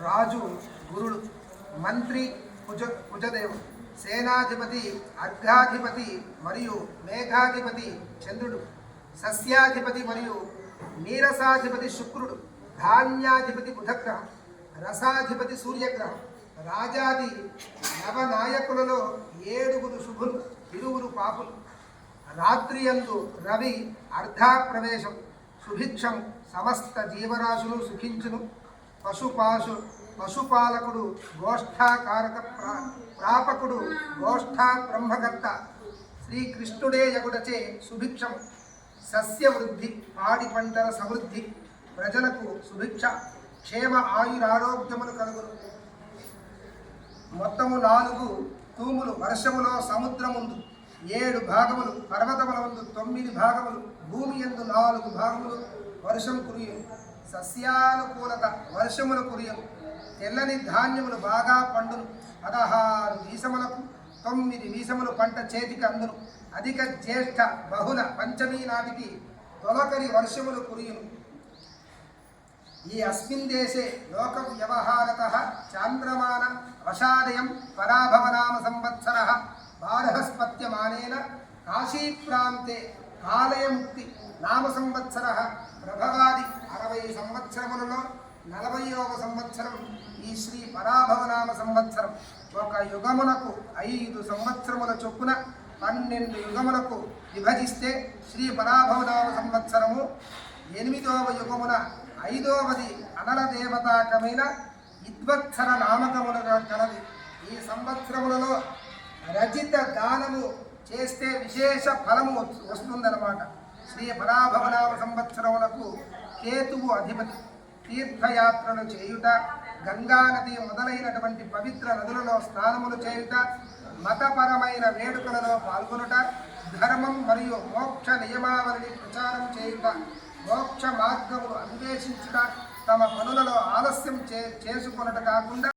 రాజు గురుడు, మంత్రి కుజదేవుడు, సేనాధిపతి అర్ఘాధిపతి మరియు మేఘాధిపతి చంద్రుడు, సస్యాధిపతి మరియు నీరసాధిపతి శుక్రుడు, ధాన్యాధిపతి బుధగ్రహం, రసాధిపతి సూర్యగ్రహం, రాజాది నవనాయకులలో 7 శుభులు, 2 పాపులు. రాత్రియందు రవి అర్ధాప్రవేశం, సుభిక్షం, సమస్త జీవరాశులు సుఖించును. పశుపాలకుడు, గోష్ఠాకారక ప్రాపకుడు, గోష్ఠా బ్రహ్మకర్త శ్రీకృష్ణుడే యగుడచే సుభిక్షం. సస్యవృద్ధి, పాడి పంటల సమృద్ధి, ప్రజలకు సుభిక్ష, క్షేమ ఆయురారోగ్యములు కలుగును. మొత్తము 4 తూములు వర్షములో సముద్రముందు, 7 భాగములు పర్వతములందు, 9 భాగములు భూమి యందు, 4 భాగములు వర్షం కురియు. సస్యానుకూలత, వర్షములు కురియు. తెల్లని ధాన్యములు బాగా పండును. 16 వీసములకు 9 వీసములు పంట చేతికి అందును. అధిక జ్యేష్ఠ బహుళ పంచమీ నాటికి తొలకరి వర్షములు కురియును. ఈ అస్మిన్ దేశే లోక వ్యవహారతః చాంద్రమాన వషాదయం పరాభవనామ సంవత్సరః బారహస్పత్యమానేన కాశీప్రాంతే కాలయముక్తి నామ సంవత్సరః ప్రభవాది 60 సంవత్సరములలో 40వ సంవత్సరం ఈ శ్రీ పరాభవనామ సంవత్సరం. ఒక యుగమునకు 5 సంవత్సరముల చొప్పున 12 యుగములకు విభజిస్తే శ్రీ పరాభవనామ సంవత్సరము. 8వ యుగమున 5వది అనల దేవతాకమైన ఇద్వత్సర నామకములుగా కలది. ఈ సంవత్సరములలో రజిత దానము చేస్తే విశేష ఫలము వస్తుందన్నమాట. శ్రీ పరాభవనామ సంవత్సరములకు కేతువు అధిపతి. తీర్థయాత్రలు చేయుట, గంగానది మొదలైనటువంటి పవిత్ర నదులలో స్నానములు చేయుట, మతపరమైన వేడుకలలో పాల్గొనుట, ధర్మం మరియు మోక్ష నియమావళిని ప్రచారం చేయుట, మోక్ష మార్గములు అన్వేషించుట, తమ పనులలో ఆలస్యం చేసుకొనుట కాకుండా